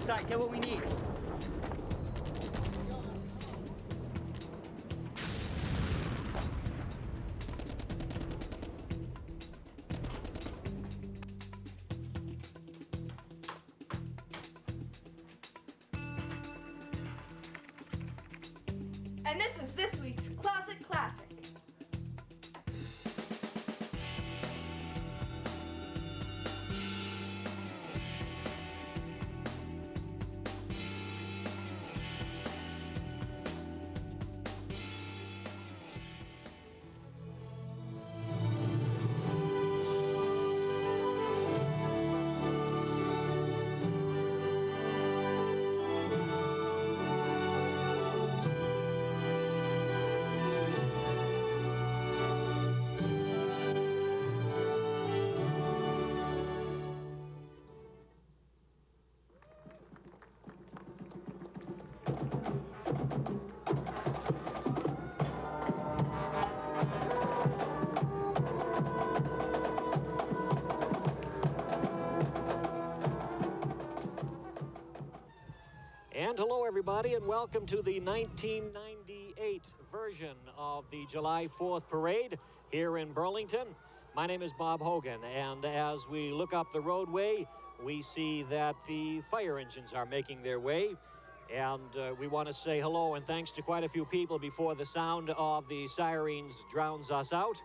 side, get what we need. And this is this week's Classic Classic. And hello, everybody, and welcome to the 1998 version of the July 4th parade here in Burlington. My name is Bob Hogan, and as we look up the roadway, we see that the fire engines are making their way. And we want to say hello and thanks to quite a few people before the sound of the sirens drowns us out.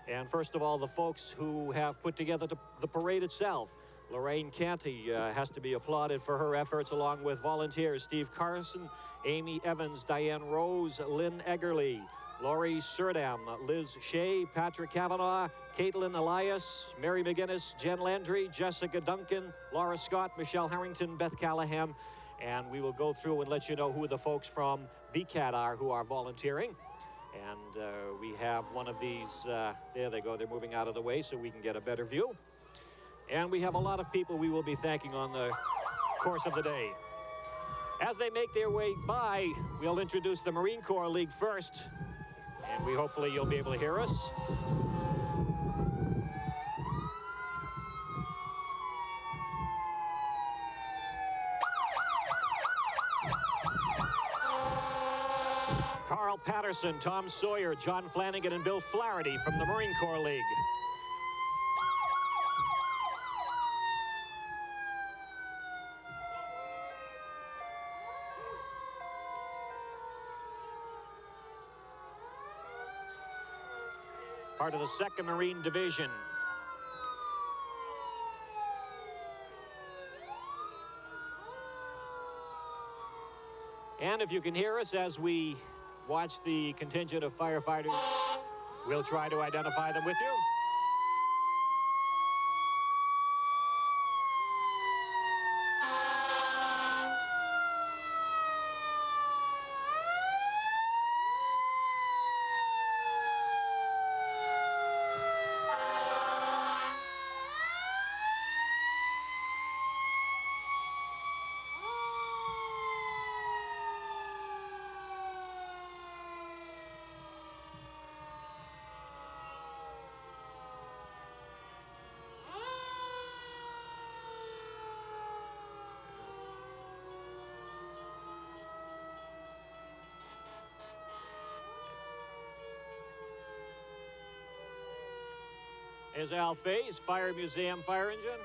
And first of all, the folks who have put together the parade itself. Lorraine Canty has to be applauded for her efforts, along with volunteers Steve Carson, Amy Evans, Diane Rose, Lynn Eggerly, Laurie Surdam, Liz Shea, Patrick Kavanaugh, Caitlin Elias, Mary McGinnis, Jen Landry, Jessica Duncan, Laura Scott, Michelle Harrington, Beth Callahan. And we will go through and let you know who the folks from BCAT are who are volunteering. And we have one of these, there they go, they're moving out of the way so we can get a better view. And we have a lot of people we will be thanking on the course of the day. As they make their way by, we'll introduce the Marine Corps League first. And hopefully you'll be able to hear us. Carl Patterson, Tom Sawyer, John Flanagan, and Bill Flaherty from the Marine Corps League. Part of the 2nd Marine Division. And if you can hear us as we watch the contingent of firefighters, we'll try to identify them with you. Is Al Faye's Fire Museum fire engine.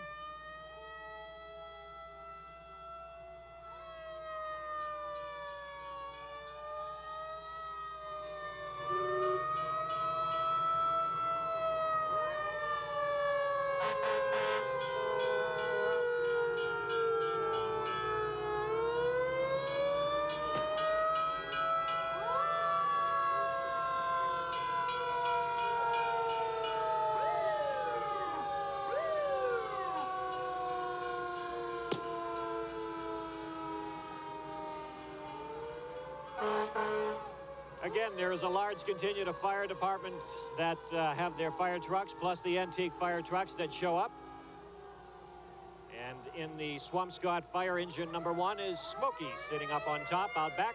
Again, there is a large contingent of fire departments that have their fire trucks, plus the antique fire trucks that show up. And in the Swampscott fire engine number 1 is Smokey sitting up on top out back.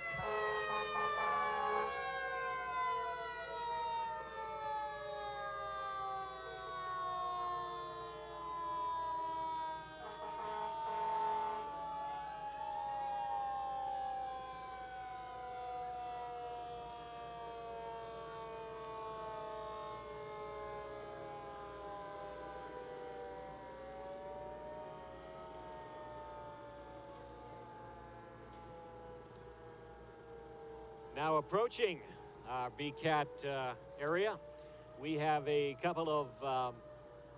Now approaching our BCAT area, we have a couple of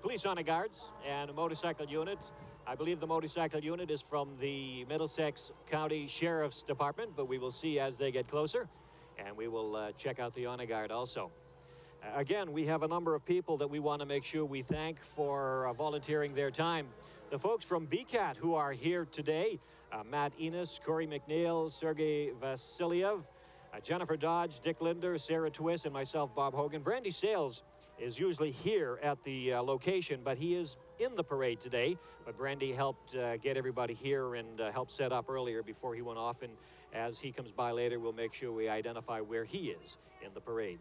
police honor guards and a motorcycle unit. I believe the motorcycle unit is from the Middlesex County Sheriff's Department, but we will see as they get closer, and we will check out the honor guard also. Again, we have a number of people that we want to make sure we thank for volunteering their time. The folks from BCAT who are here today, Matt Enos, Corey McNeil, Sergey Vasiliev, Jennifer Dodge, Dick Linder, Sarah Twiss, and myself, Bob Hogan. Brandy Sales is usually here at the location, but he is in the parade today. But Brandy helped get everybody here and helped set up earlier before he went off. And as he comes by later, we'll make sure we identify where he is in the parade.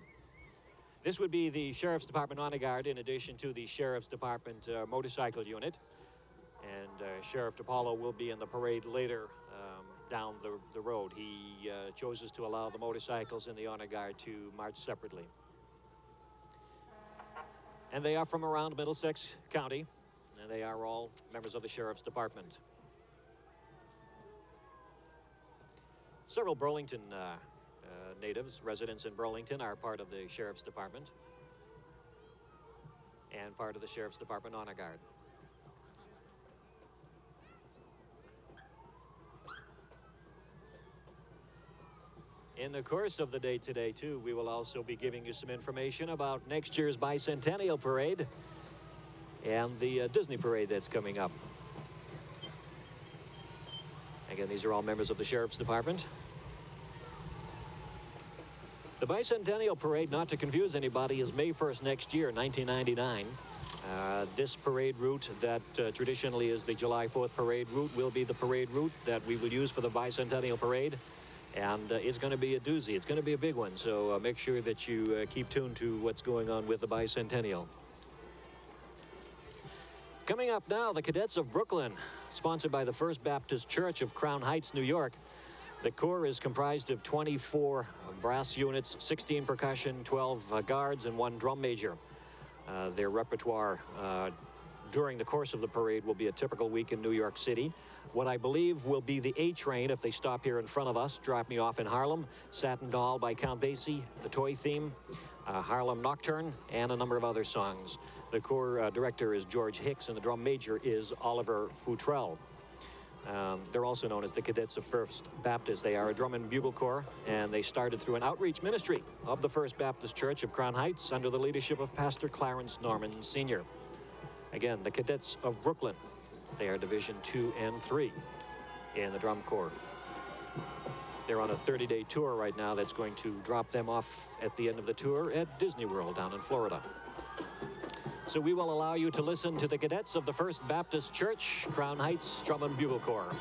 This would be the Sheriff's Department Honor Guard in addition to the Sheriff's Department motorcycle unit. And Sheriff DiPaolo will be in the parade later down the road. He chooses to allow the motorcycles and the honor guard to march separately. And they are from around Middlesex County, and they are all members of the Sheriff's Department. Several Burlington natives, residents in Burlington, are part of the Sheriff's Department and part of the Sheriff's Department Honor Guard. In the course of the day today, too, we will also be giving you some information about next year's Bicentennial Parade and the Disney Parade that's coming up. Again, these are all members of the Sheriff's Department. The Bicentennial Parade, not to confuse anybody, is May 1st next year, 1999. This parade route that traditionally is the July 4th parade route will be the parade route that we will use for the Bicentennial Parade. And it's going to be a doozy. It's going to be a big one. So make sure that you keep tuned to what's going on with the Bicentennial. Coming up now, the Cadets of Brooklyn, sponsored by the First Baptist Church of Crown Heights, New York. The Corps is comprised of 24 brass units, 16 percussion, 12 guards, and 1 drum major. Their repertoire during the course of the parade will be a typical week in New York City. What I believe will be the A Train, if they stop here in front of us, drop me off in Harlem, Satin Doll by Count Basie, the Toy Theme, Harlem Nocturne, and a number of other songs. The Corps director is George Hicks, and the drum major is Oliver Futrell. They're also known as the Cadets of First Baptist. They are a drum and bugle corps, and they started through an outreach ministry of the First Baptist Church of Crown Heights under the leadership of Pastor Clarence Norman Sr. Again, the Cadets of Brooklyn. They are Division 2 and 3 in the drum corps. They're on a 30-day tour right now that's going to drop them off at the end of the tour at Disney World down in Florida. So we will allow you to listen to the Cadets of the First Baptist Church, Crown Heights Drum and Bugle Corps.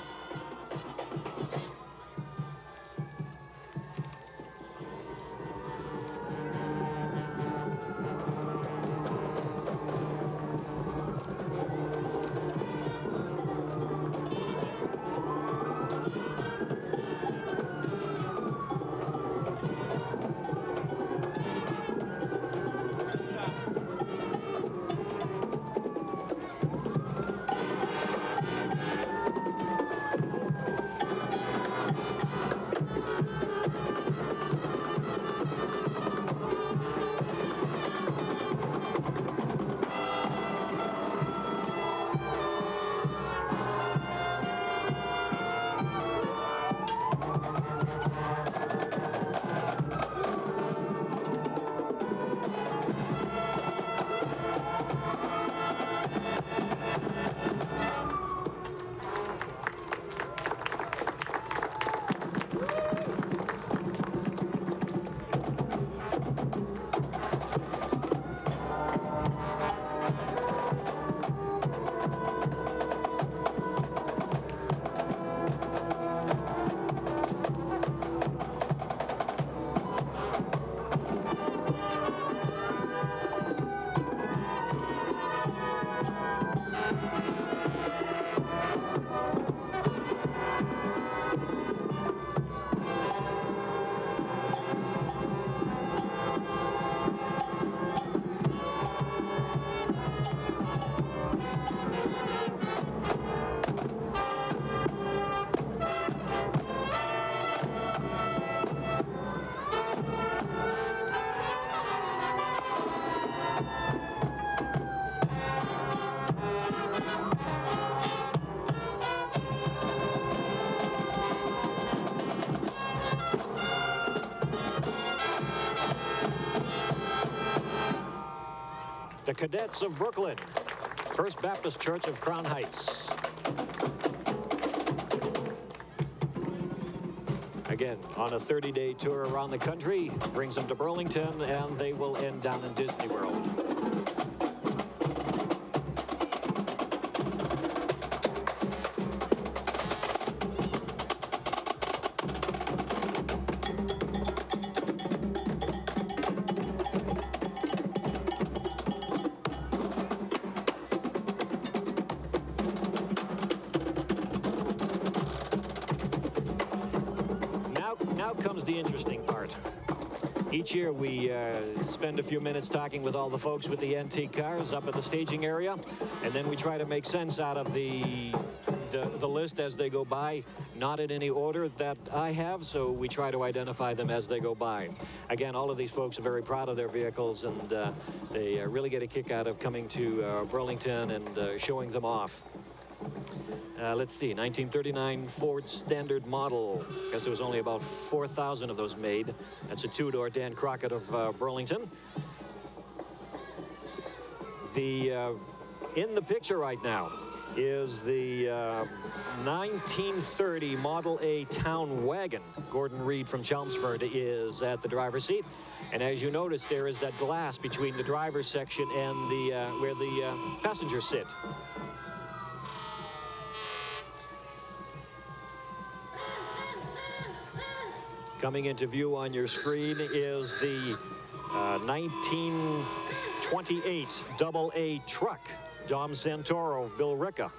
the Cadets of Brooklyn, First Baptist Church of Crown Heights. Again, on a 30-day tour around the country, brings them to Burlington, and they will end down in Disney World. Now comes the interesting part. Each year we spend a few minutes talking with all the folks with the antique cars up at the staging area, and then we try to make sense out of the list as they go by, not in any order that I have, so we try to identify them as they go by. Again, all of these folks are very proud of their vehicles, and they really get a kick out of coming to Burlington and showing them off. Let's see, 1939 Ford Standard model. I guess there was only about 4,000 of those made. That's a two-door Dan Crockett of Burlington. In the picture right now is the 1930 Model A Town Wagon. Gordon Reed from Chelmsford is at the driver's seat. And as you notice, there is that glass between the driver's section and where the passengers sit. Coming into view on your screen is the 1928 AA truck, Dom Santoro, Bill Ricca.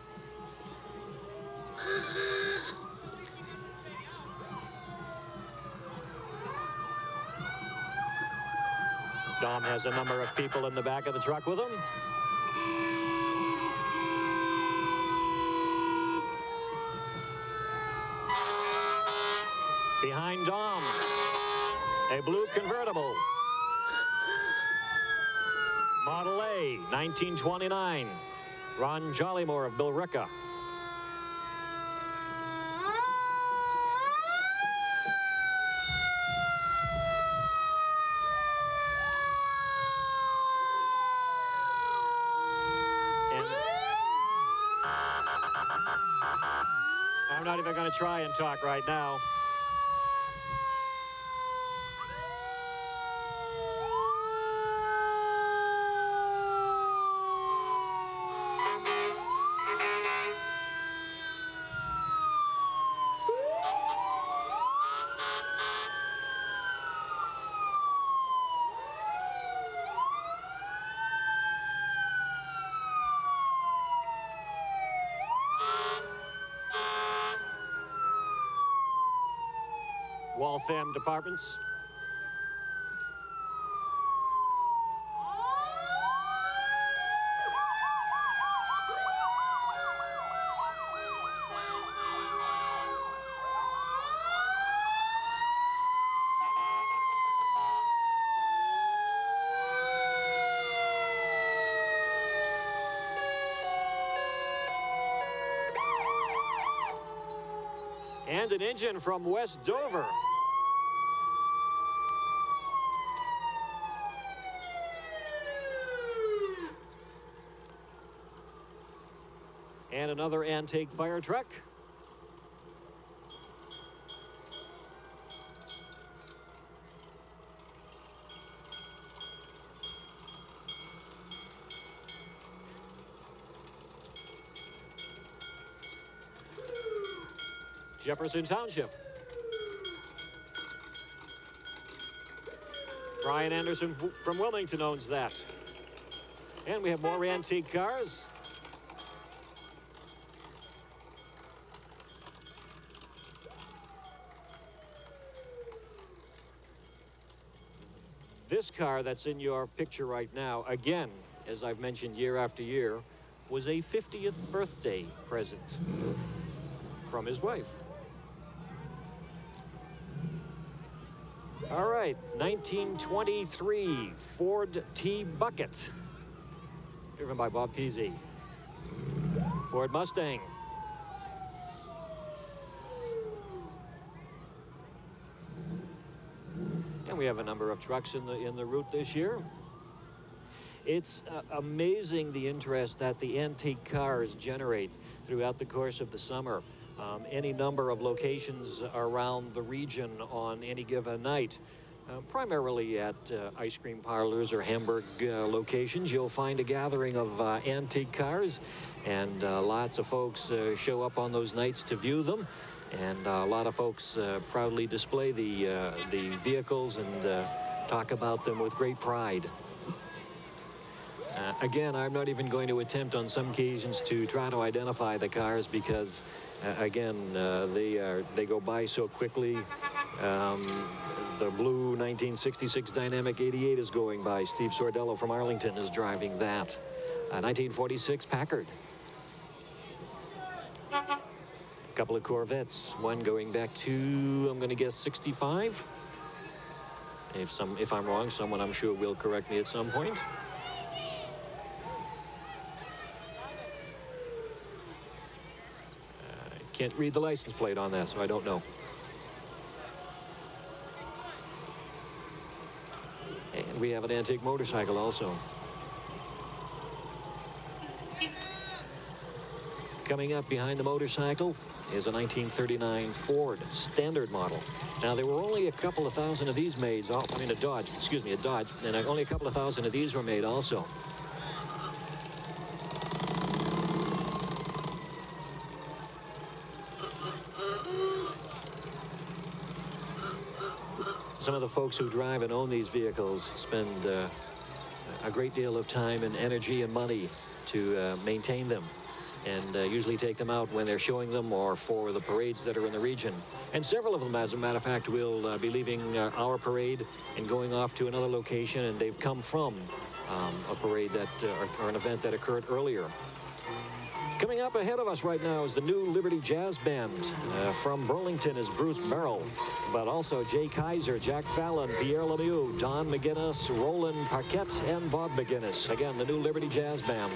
Dom has a number of people in the back of the truck with him. Behind Dom, a blue convertible. Model A, 1929. Ron Jollymore of Bill Ricca. And I'm not even going to try and talk right now. Waltham Departments. And an engine from West Dover. And another antique fire truck. Jefferson Township. Brian Anderson from Wilmington owns that. And we have more antique cars. This car that's in your picture right now, again, as I've mentioned year after year, was a 50th birthday present from his wife. All right, 1923 Ford T-Bucket, driven by Bob Peasy. Ford Mustang. And we have a number of trucks in the route this year. It's amazing the interest that the antique cars generate throughout the course of the summer. Any number of locations around the region on any given night. Primarily at ice cream parlors or hamburg locations, you'll find a gathering of antique cars, and lots of folks show up on those nights to view them, and a lot of folks proudly display the vehicles and talk about them with great pride. Again, I'm not even going to attempt on some occasions to try to identify the cars because, again, they go by so quickly. The blue 1966 Dynamic 88 is going by. Steve Sordello from Arlington is driving that. 1946 Packard. A couple of Corvettes, one going back to, I'm going to guess, 65. If I'm wrong, someone I'm sure will correct me at some point. I can't read the license plate on that, so I don't know. And we have an antique motorcycle also. Coming up behind the motorcycle is a 1939 Ford standard model. Now, there were only a couple of thousand of these made. A Dodge, and only a couple of thousand of these were made also. Some of the folks who drive and own these vehicles spend a great deal of time and energy and money to maintain them, and usually take them out when they're showing them or for the parades that are in the region. And several of them, as a matter of fact, will be leaving our parade and going off to another location, and they've come from a parade that or an event that occurred earlier. Coming up ahead of us right now is the new Liberty Jazz Band. From Burlington is Bruce Merrill, but also Jay Kaiser, Jack Fallon, Pierre Lemieux, Don McGinnis, Roland Paquette, and Bob McGinnis. Again, the new Liberty Jazz Band.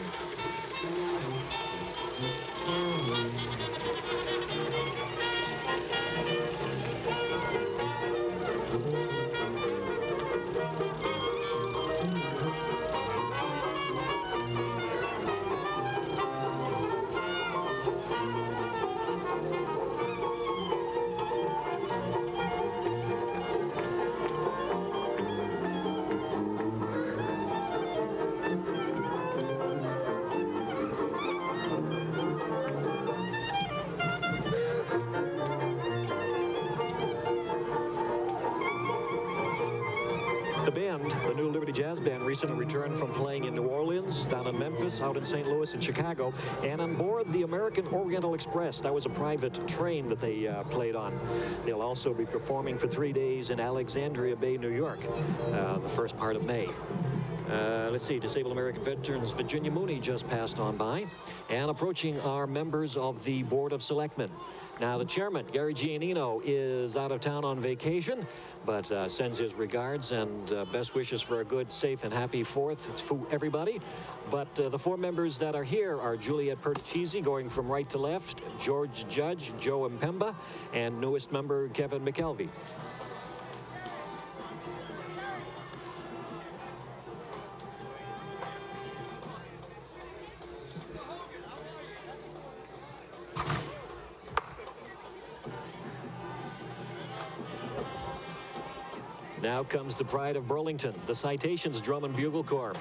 The new Liberty Jazz Band recently returned from playing in New Orleans, down in Memphis, out in St. Louis and Chicago, and on board the American Oriental Express. That was a private train that they played on. They'll also be performing for 3 days in Alexandria Bay, New York, the first part of May. Let's see, Disabled American Veterans Virginia Mooney just passed on by, and approaching are members of the Board of Selectmen. Now, the chairman, Gary Giannino, is out of town on vacation, but sends his regards and best wishes for a good, safe, and happy 4th to everybody. But the 4 members that are here are Juliet Perticisi, going from right to left, George Judge, Joe Mpemba, and newest member, Kevin McKelvey. Now comes the pride of Burlington, the Citations Drum and Bugle Corps.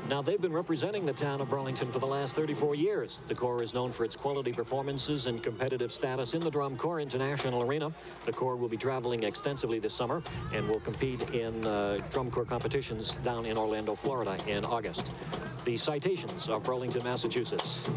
Now, they've been representing the town of Burlington for the last 34 years. The Corps is known for its quality performances and competitive status in the Drum Corps International Arena. The Corps will be traveling extensively this summer and will compete in Drum Corps competitions down in Orlando, Florida in August. The Citations of Burlington, Massachusetts.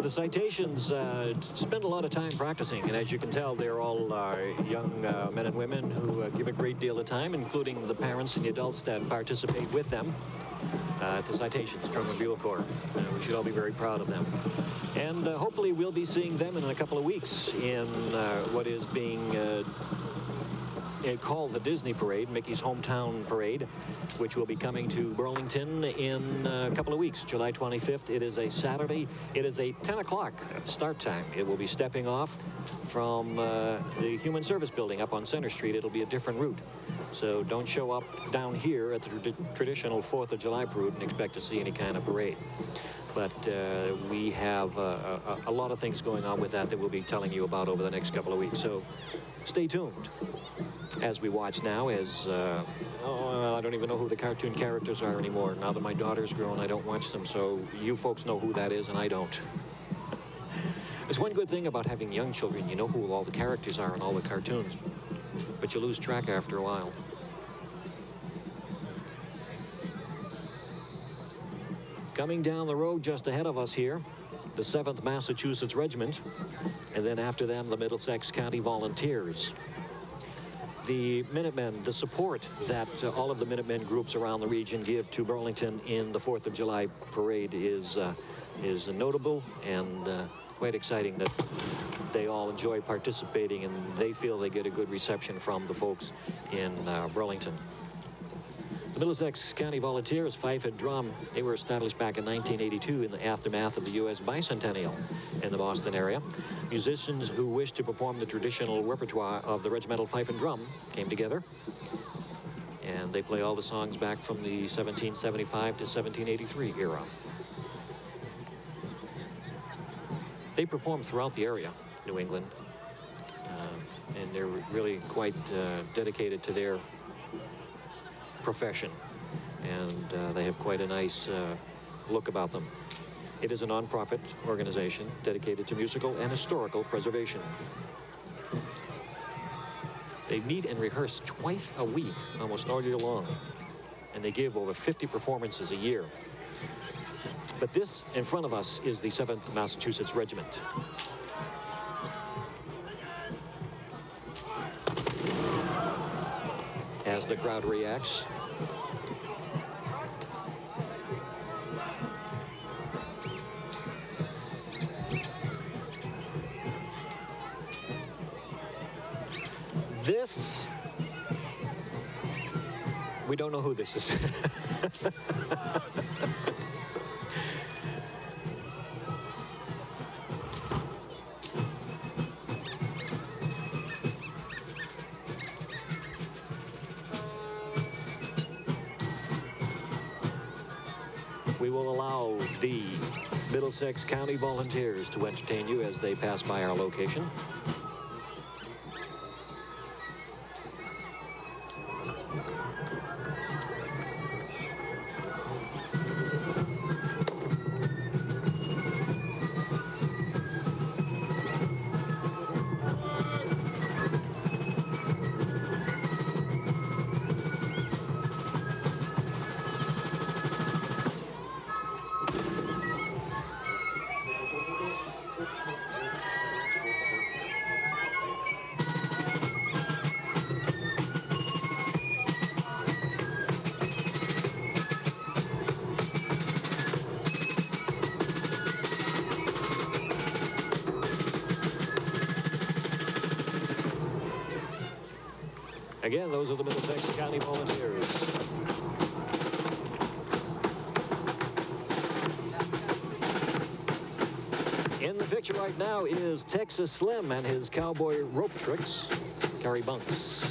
The Citations spend a lot of time practicing, and as you can tell, they're all young men and women who give a great deal of time, including the parents and the adults that participate with them at the Citations Drum and Bugle Corps. We should all be very proud of them. And hopefully we'll be seeing them in a couple of weeks in what is being called the Disney Parade, Mickey's Hometown Parade, which will be coming to Burlington in a couple of weeks, July 25th. It is a Saturday. It is a 10 o'clock start time. It will be stepping off from the Human Service Building up on Center Street. It'll be a different route. So don't show up down here at the traditional 4th of July parade and expect to see any kind of parade. But we have a lot of things going on with that we'll be telling you about over the next couple of weeks. So stay tuned as we watch now as, I don't even know who the cartoon characters are anymore. Now that my daughter's grown, I don't watch them, so you folks know who that is, and I don't. There's one good thing about having young children. You know who all the characters are in all the cartoons, but you lose track after a while. Coming down the road just ahead of us here, the 7th Massachusetts Regiment, and then after them, the Middlesex County Volunteers. The Minutemen, the support that all of the Minutemen groups around the region give to Burlington in the 4th of July parade is notable and quite exciting that they all enjoy participating and they feel they get a good reception from the folks in Burlington. The Middlesex County Volunteers, fife and drum, they were established back in 1982 in the aftermath of the U.S. bicentennial in the Boston area. Musicians who wished to perform the traditional repertoire of the regimental fife and drum came together, and they play all the songs back from the 1775 to 1783 era. They perform throughout the area, New England, and they're really quite dedicated to their profession, and they have quite a nice look about them. It is a non-profit organization dedicated to musical and historical preservation. They meet and rehearse twice a week, almost all year long, and they give over 50 performances a year. But this in front of us is the 7th Massachusetts Regiment. As the crowd reacts, this, we don't know who this is. We will allow the Middlesex County Volunteers to entertain you as they pass by our location. Again, those are the Middlesex County Volunteers. In the picture right now is Texas Slim and his cowboy rope tricks, Gary Bunks.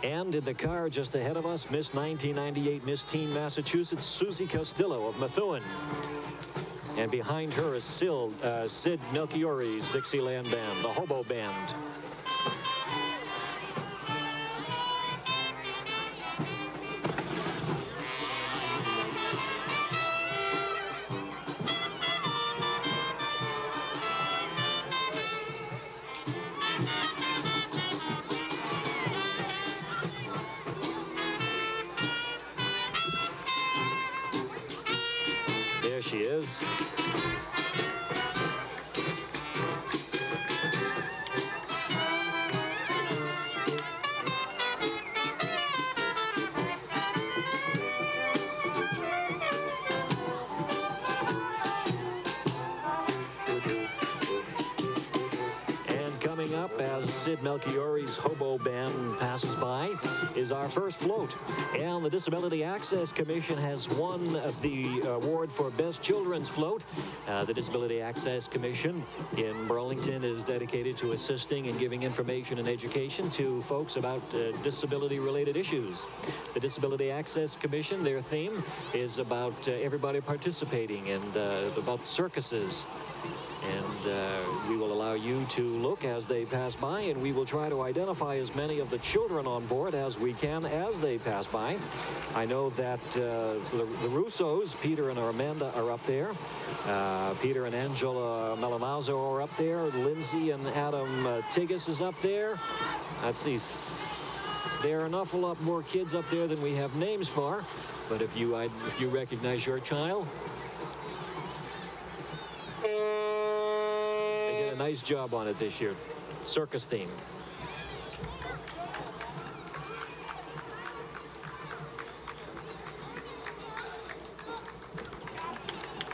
And in the car just ahead of us, Miss 1998 Miss Teen Massachusetts, Susie Castillo of Methuen. And behind her is Sid Melchiori's Dixieland Band, the Hobo Band. There she is. Coming up as Sid Melchiori's Hobo Band passes by is our first float. And the Disability Access Commission has won the award for Best Children's Float. The Disability Access Commission in Burlington is dedicated to assisting and giving information and education to folks about disability-related issues. The Disability Access Commission, their theme is about everybody participating and about circuses. And we will allow you to look as they pass by, and we will try to identify as many of the children on board as we can as they pass by. I know that so the Russos, Peter and Amanda, are up there. Peter and Angela Melanazzo are up there. Lindsay and Adam Tigas is up there. Let's see. There are an awful lot more kids up there than we have names for, but if you recognize your child, nice job on it this year. Circus theme.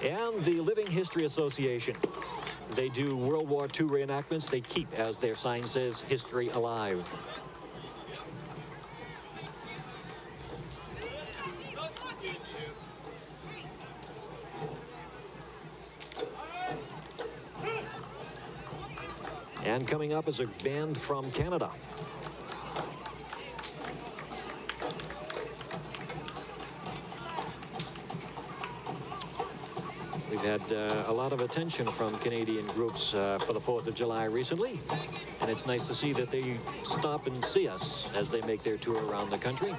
And the Living History Association. They do World War II reenactments. They keep, as their sign says, history alive. And coming up is a band from Canada. We've had a lot of attention from Canadian groups for the 4th of July recently, and it's nice to see that they stop and see us as they make their tour around the country.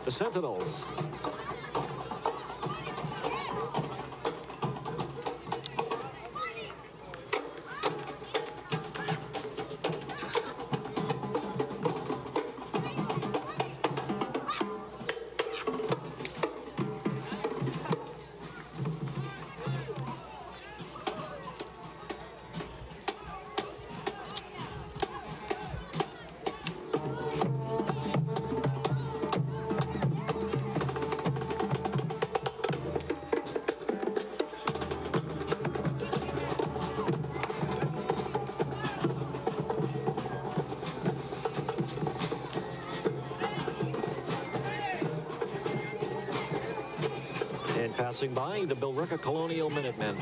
The Sentinels. And passing by, the Billerica Colonial Minutemen.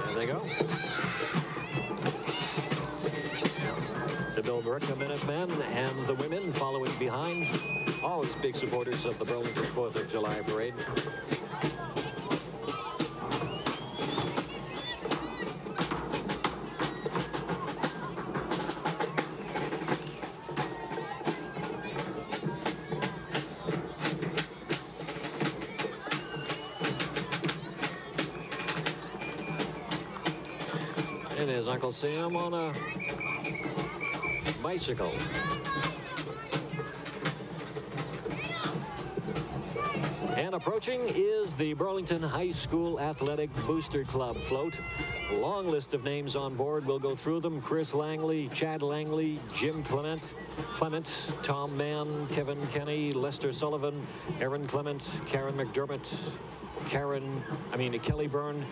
There they go. The Billerica Minutemen and the women following behind. Always big supporters of the Burlington 4th of July parade. And there's Uncle Sam on a bicycle. And approaching is the Burlington High School Athletic Booster Club float. A long list of names on board. We'll go through them. Chris Langley, Chad Langley, Jim Clement, Tom Mann, Kevin Kenny, Lester Sullivan, Aaron Clement, Karen McDermott, Kelly Byrne,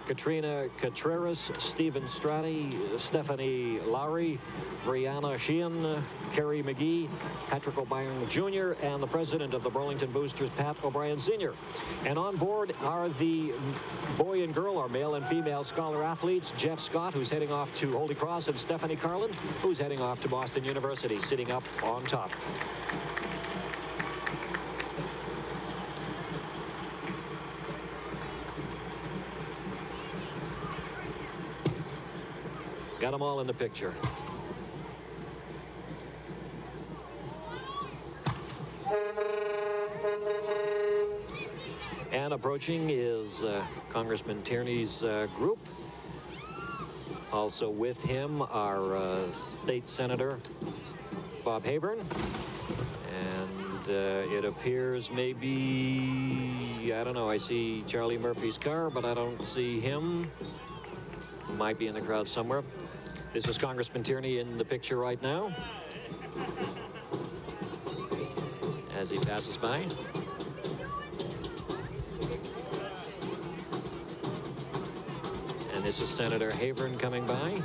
Katrina Contreras, Stephen Strati, Stephanie Lowry, Brianna Sheehan, Kerry McGee, Patrick O'Brien Jr., and the president of the Burlington Boosters, Pat O'Brien Sr. And on board are the boy and girl, or male and female scholar athletes, Jeff Scott, who's heading off to Holy Cross, and Stephanie Carlin, who's heading off to Boston University, sitting up on top. Got them all in the picture. And approaching is Congressman Tierney's group. Also with him are State Senator Bob Hogan, And it appears maybe, I don't know, I see Charlie Murphy's car, but I don't see him. Might be in the crowd somewhere. This is Congressman Tierney in the picture right now as he passes by. And this is Senator Havern coming by.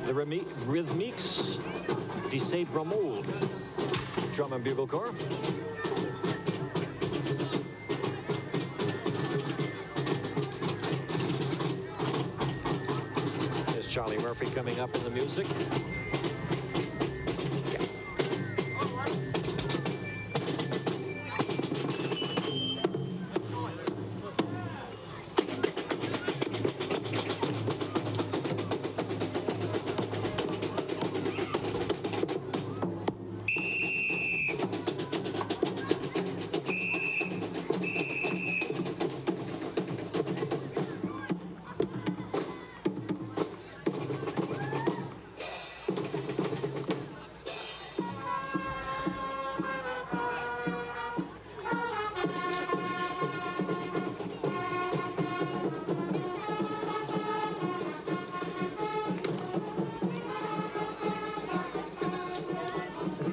The Rhythmiques de Saint-Romuald Drum and Bugle Corps. There's Charlie Murphy coming up in the music.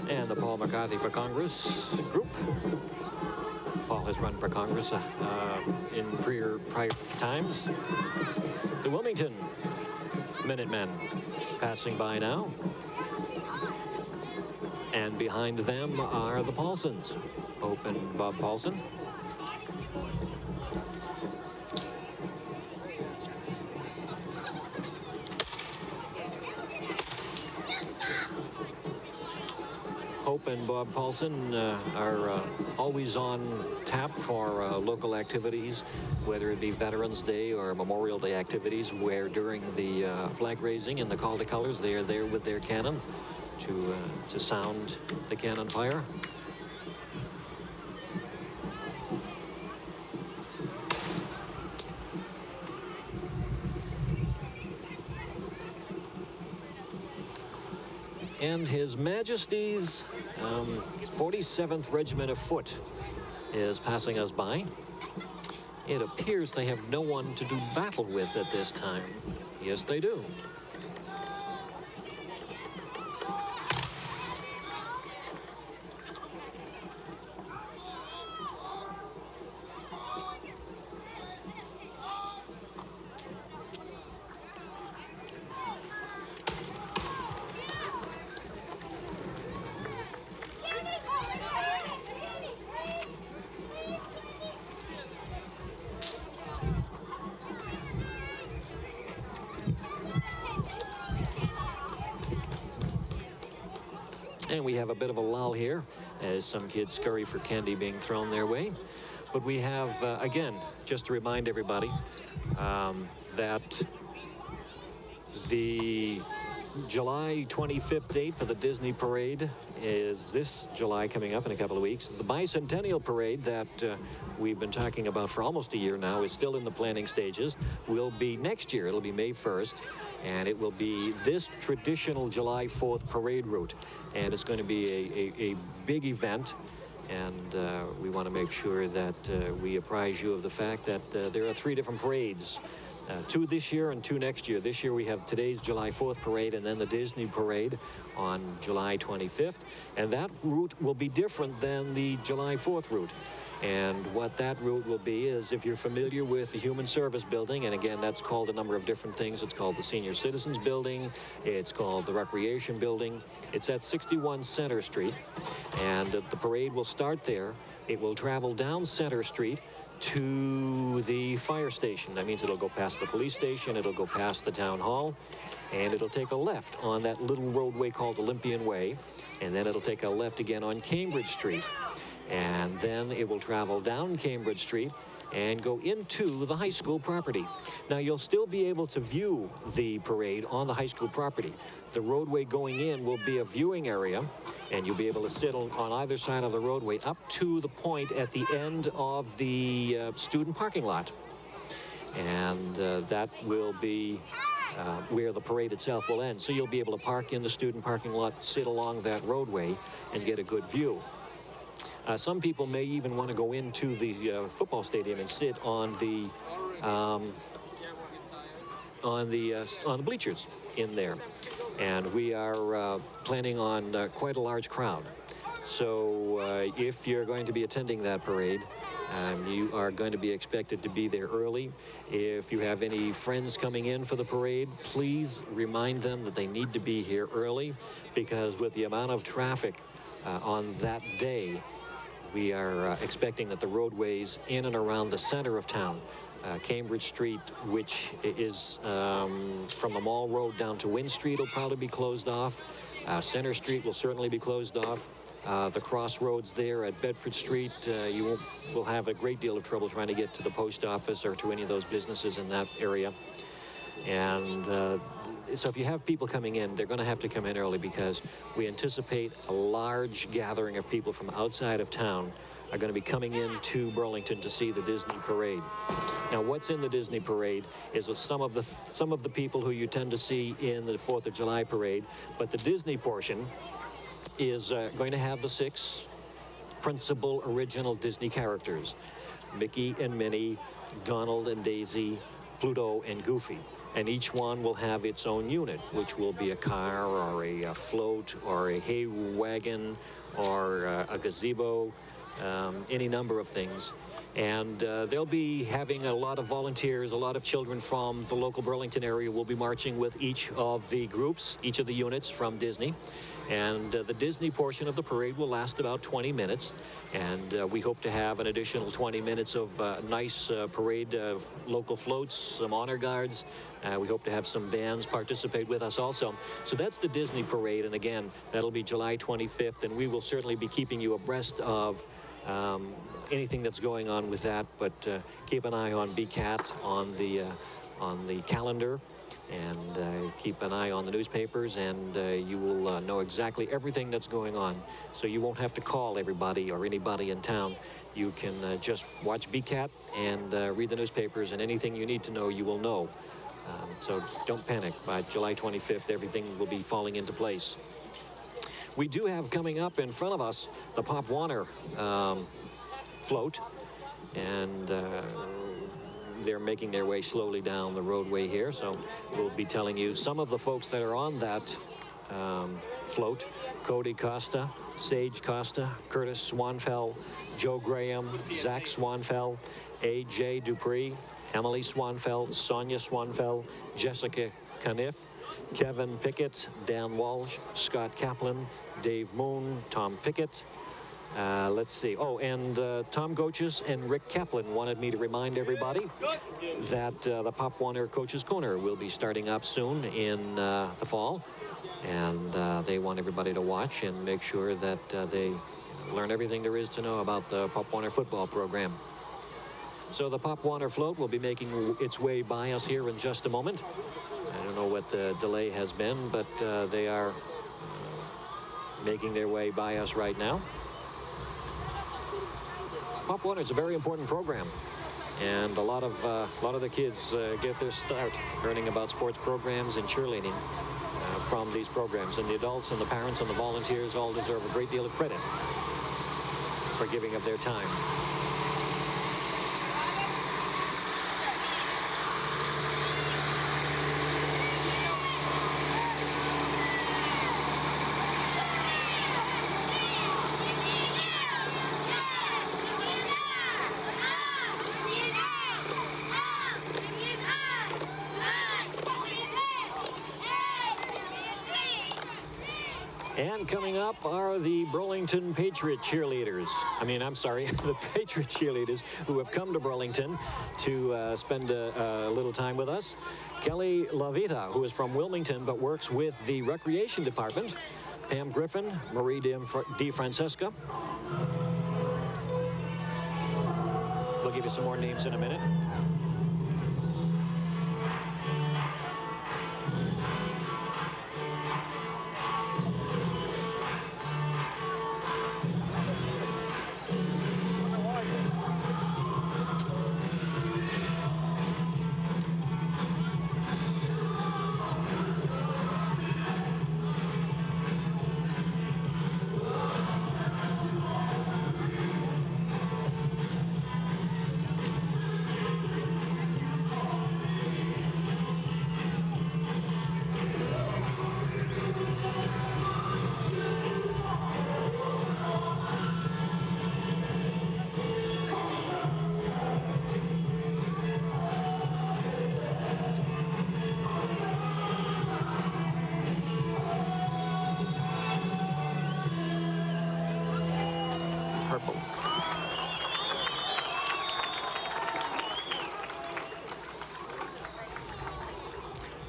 And the Paul McCarthy for Congress group. Paul has run for Congress in prior times. The Wilmington Minutemen passing by now. And behind them are the Paulsons, Hope and Bob Paulson. Hope and Bob Paulson are always on tap for local activities, whether it be Veterans Day or Memorial Day activities, where during the flag raising and the call to colors, they are there with their cannon to sound the cannon fire. And His Majesty's 47th Regiment of Foot is passing us by. It appears they have no one to do battle with at this time. Yes, they do. And we have a bit of a lull here as some kids scurry for candy being thrown their way. But we have, again, just to remind everybody that the July 25th date for the Disney Parade is this July coming up in a couple of weeks. The Bicentennial Parade that we've been talking about for almost a year now is still in the planning stages. Will be next year. It'll be May 1st. And it will be this traditional July 4th parade route. And it's going to be a big event. And we want to make sure that we apprise you of the fact that there are 3 different parades. 2 this year and 2 next year. This year we have today's July 4th parade and then the Disney parade on July 25th. And that route will be different than the July 4th route. And what that route will be is, if you're familiar with the Human Service Building, and again, that's called a number of different things. It's called the Senior Citizens Building. It's called the Recreation Building. It's at 61 Center Street. And the parade will start there. It will travel down Center Street to the fire station. That means it'll go past the police station. It'll go past the town hall. And it'll take a left on that little roadway called Olympian Way. And then it'll take a left again on Cambridge Street. And then it will travel down Cambridge Street and go into the high school property. Now, you'll still be able to view the parade on the high school property. The roadway going in will be a viewing area, and you'll be able to sit on either side of the roadway up to the point at the end of the student parking lot. And that will be where the parade itself will end. So you'll be able to park in the student parking lot, sit along that roadway, and get a good view. Some people may even want to go into the football stadium and sit on the bleachers in there. And we are planning on quite a large crowd. So if you're going to be attending that parade, you are going to be expected to be there early. If you have any friends coming in for the parade, please remind them that they need to be here early, because with the amount of traffic on that day, we are expecting that the roadways in and around the center of town, Cambridge Street, which is from the Mall Road down to Wynn Street, will probably be closed off. Center Street will certainly be closed off. The crossroads there at Bedford Street, you will have a great deal of trouble trying to get to the post office or to any of those businesses in that area. And so if you have people coming in, they're going to have to come in early, because we anticipate a large gathering of people from outside of town are going to be coming into Burlington to see the Disney parade. Now, what's in the Disney parade is some of the people who you tend to see in the 4th of July parade, but the Disney portion is going to have the 6 principal original Disney characters: Mickey and Minnie, Donald and Daisy, Pluto and Goofy. And each one will have its own unit, which will be a car or a float or a hay wagon or a gazebo, any number of things. And they'll be having a lot of volunteers, a lot of children from the local Burlington area will be marching with each of the groups, each of the units from Disney. And the Disney portion of the parade will last about 20 minutes. And we hope to have an additional 20 minutes of nice parade, local floats, some honor guards. We hope to have some bands participate with us also. So that's the Disney parade. And again, that'll be July 25th. And we will certainly be keeping you abreast of anything that's going on with that, but keep an eye on BCAT on the calendar, and keep an eye on the newspapers, and you will know exactly everything that's going on. So you won't have to call everybody or anybody in town. You can just watch BCAT and read the newspapers, and anything you need to know, you will know. So don't panic. By July 25th, everything will be falling into place. We do have coming up in front of us the Pop Warner float, and they're making their way slowly down the roadway here. So we'll be telling you some of the folks that are on that float: Cody Costa, Sage Costa, Curtis Swanfell, Joe Graham, Zach Swanfell, A.J. Dupree, Emily Swanfell, Sonia Swanfell, Jessica Caniff, Kevin Pickett, Dan Walsh, Scott Kaplan, Dave Moon, Tom Pickett. Let's see. Oh, and Tom Goches and Rick Kaplan wanted me to remind everybody that the Pop Warner Coaches Corner will be starting up soon in the fall. And they want everybody to watch and make sure that they learn everything there is to know about the Pop Warner football program. So the Pop Warner float will be making its way by us here in just a moment. I don't know what the delay has been, but they are making their way by us right now. Pop Warner is a very important program, and a lot of the kids get their start learning about sports programs and cheerleading from these programs. And the adults and the parents and the volunteers all deserve a great deal of credit for giving of their time. And coming up are the Burlington Patriot cheerleaders. The Patriot cheerleaders who have come to Burlington to spend a little time with us. Kelly LaVita, who is from Wilmington but works with the Recreation Department. Pam Griffin, Marie DeFrancesca. We'll give you some more names in a minute.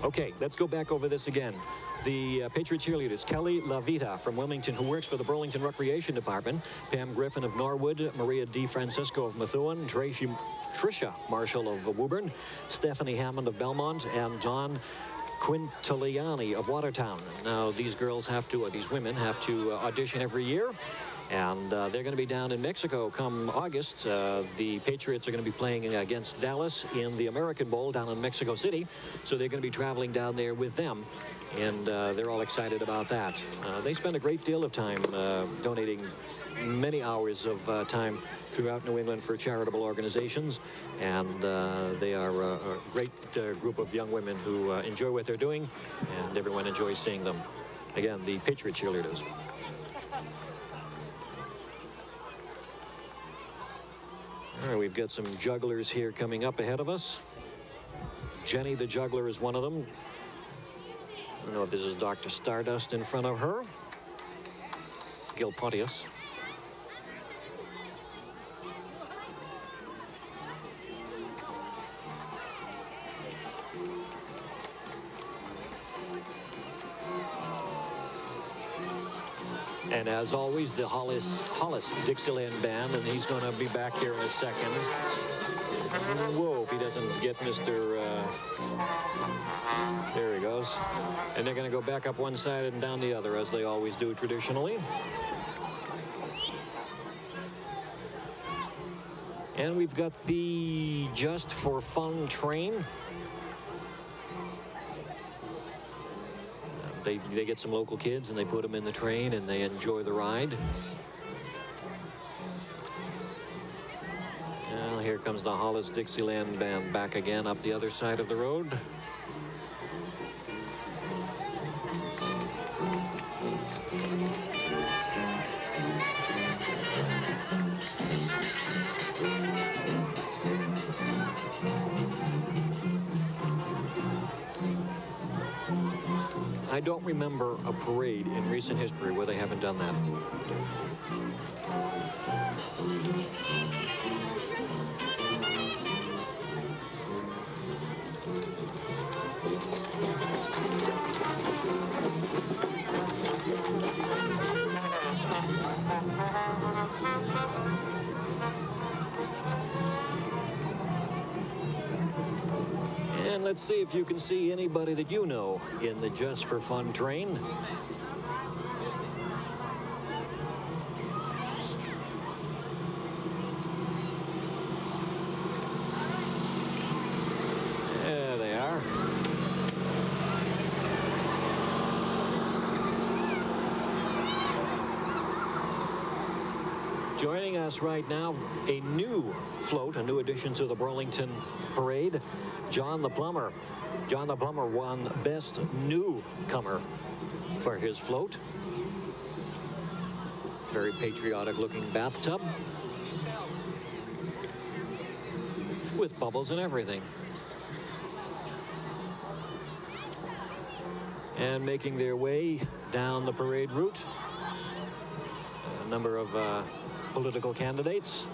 Okay, let's go back over this again. The Patriot cheerleaders, Kelly LaVita from Wilmington, who works for the Burlington Recreation Department, Pam Griffin of Norwood, Maria D. Francisco of Methuen, Tricia Marshall of Woburn, Stephanie Hammond of Belmont, and Dawn Quintiliani of Watertown. Now, these girls have to, or these women have to audition every year. And they're going to be down in Mexico come August. The Patriots are going to be playing against Dallas in the American Bowl down in Mexico City. So they're going to be traveling down there with them. And they're all excited about that. They spend a great deal of time donating many hours of time throughout New England for charitable organizations. And they are a great group of young women who enjoy what they're doing. And everyone enjoys seeing them. Again, the Patriot cheerleaders. All right, we've got some jugglers here coming up ahead of us. Jenny the juggler is one of them. I don't know if this is Dr. Stardust in front of her. Gil Pontius. And as always, the Hollis Dixieland Band, and he's going to be back here in a second. Whoa, if he doesn't get Mr. There he goes. And they're going to go back up one side and down the other, as they always do traditionally. And we've got the Just for Fun train. They get some local kids and they put them in the train and they enjoy the ride. Well, here comes the Hollis Dixieland Band back again up the other side of the road. I don't remember a parade in recent history where they haven't done that. And let's see if you can see anybody that you know in the Just for Fun train. There they are. Joining us right now, a new float, a new addition to the Burlington Parade, John the Plumber. John the Plumber won Best Newcomer for his float. Very patriotic looking bathtub with bubbles and everything. And making their way down the parade route, a number of political candidates.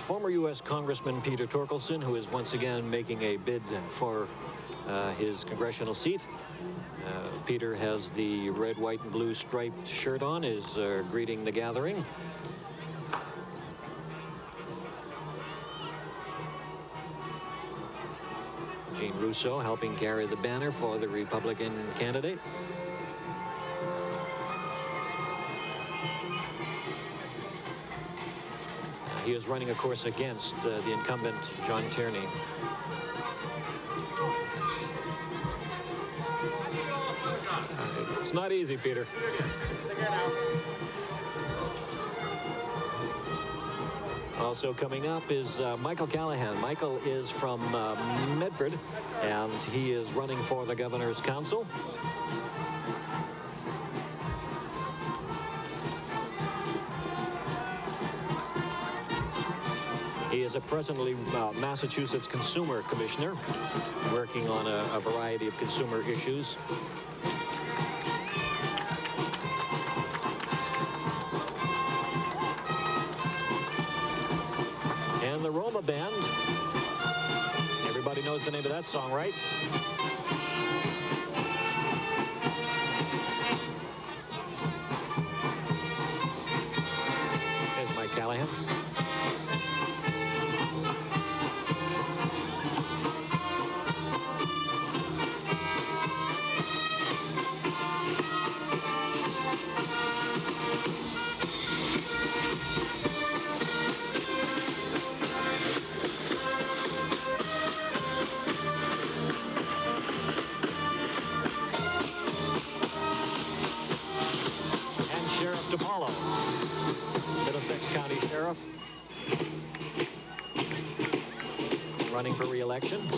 Former U.S. Congressman Peter Torkelson, who is once again making a bid for his congressional seat. Peter has the red, white, and blue striped shirt on, is greeting the gathering. Gene Russo helping carry the banner for the Republican candidate. He is running, of course, against the incumbent, John Tierney. It's not easy, Peter. Also coming up is Michael Callahan. Michael is from Medford, and he is running for the Governor's Council. He is a presently Massachusetts Consumer Commissioner, working on a variety of consumer issues. And the Roma Band, everybody Everybody knows the name of that song, right? There's Mike Callahan. Middlesex County Sheriff, running for re-election.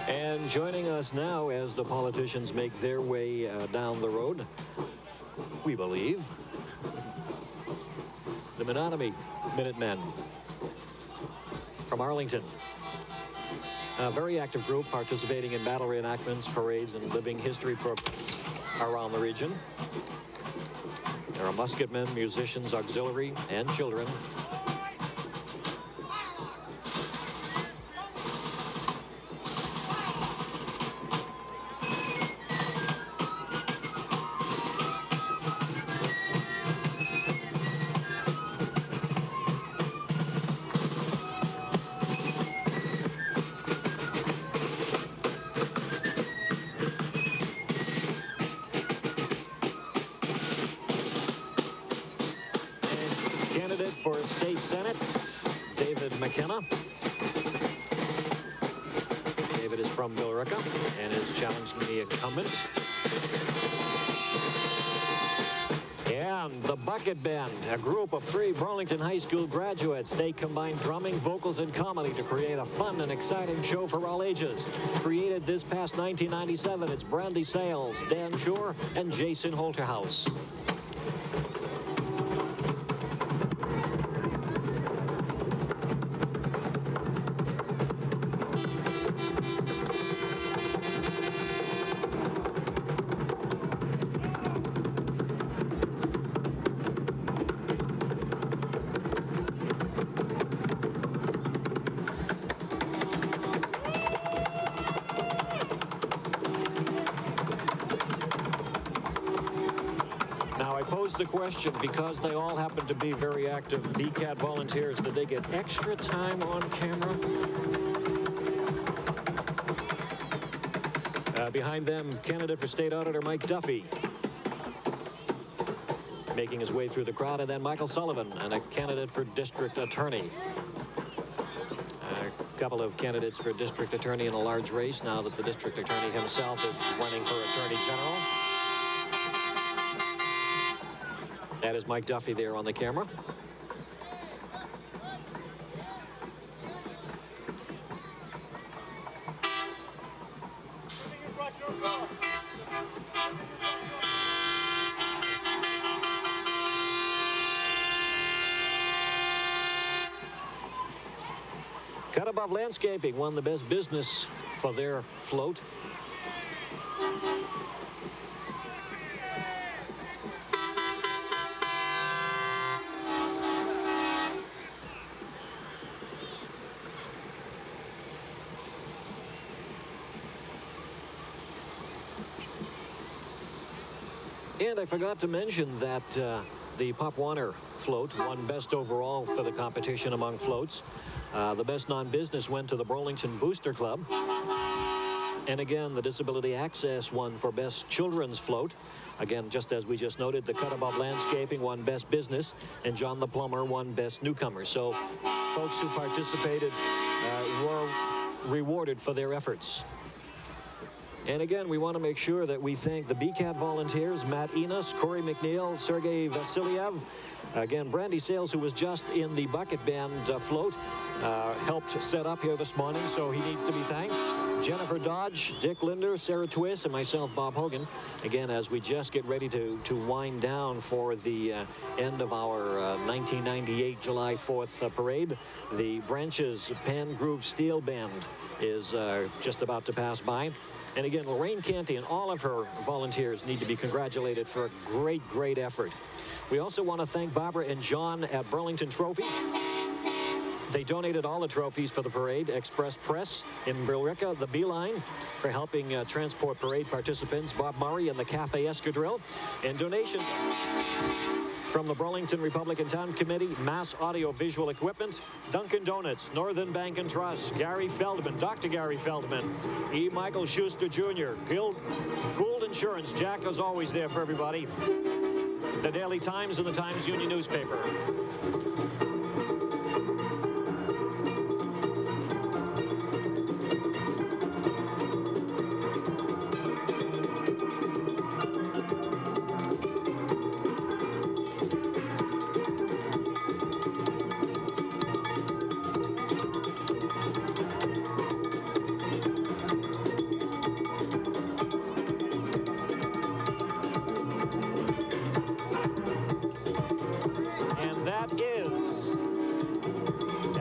And joining us now as the politicians make their way down the road, we believe, the Menominee Minutemen from Arlington. A very active group participating in battle reenactments, parades, and living history programs around the region. There are musketmen, musicians, auxiliary, and children. Candidate for State Senate, David McKenna. David is from Billerica and is challenging the incumbent. And the Bucket Band, a group of 3 Burlington High School graduates. They combine drumming, vocals, and comedy to create a fun and exciting show for all ages. Created this past 1997, it's Brandy Sales, Dan Shore, and Jason Holterhouse. Now, I pose the question, because they all happen to be very active BCAT volunteers, did they get extra time on camera? Behind them, candidate for State Auditor Mike Duffy, making his way through the crowd, and then Michael Sullivan, and a candidate for District Attorney. A couple of candidates for District Attorney in a large race now that the District Attorney himself is running for Attorney General. That is Mike Duffy there on the camera. Cut Above Landscaping won the best business for their float. And I forgot to mention that the Pop Warner float won best overall for the competition among floats. The best non-business went to the Burlington Booster Club. And again, the Disability Access won for best children's float. Again, just as we just noted, the Cut Above Landscaping won best business, and John the Plumber won best newcomer. So folks who participated were rewarded for their efforts. And again, we want to make sure that we thank the BCAT volunteers, Matt Enos, Corey McNeil, Sergey Vasiliev, Again, Brandy Sales, who was just in the bucket band float, helped set up here this morning, so he needs to be thanked. Jennifer Dodge, Dick Linder, Sarah Twiss, and myself, Bob Hogan. Again, as we just get ready to wind down for the end of our 1998 July 4th parade, the Branches Pan Groove Steel Band is just about to pass by. And again, Lorraine Canty and all of her volunteers need to be congratulated for a great, great effort. We also want to thank Barbara and John at Burlington Trophy. They donated all the trophies for the parade. Express Press in Billerica, the Beeline, for helping transport parade participants. Bob Murray and the Cafe Escadrille. And donations from the Burlington Republican Town Committee, Mass Audio Visual Equipment, Dunkin' Donuts, Northern Bank and Trust, Gary Feldman, Dr. Gary Feldman, E. Michael Schuster Jr., Gould Insurance. Jack is always there for everybody. The Daily Times and the Times Union newspaper.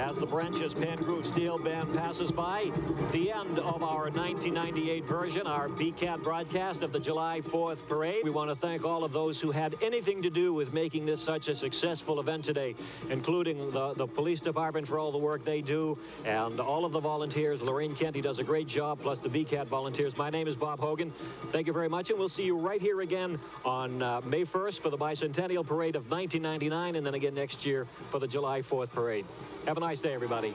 As the Branches Pan Groove Steel Band passes by, the end of our 1998 version, our BCAT broadcast of the July 4th parade. We want to thank all of those who had anything to do with making this such a successful event today, including the police department for all the work they do, and all of the volunteers. Lorraine Canty does a great job, plus the BCAT volunteers. My name is Bob Hogan. Thank you very much, and we'll see you right here again on May 1st for the Bicentennial Parade of 1999, and then again next year for the July 4th parade. Have a nice day, everybody.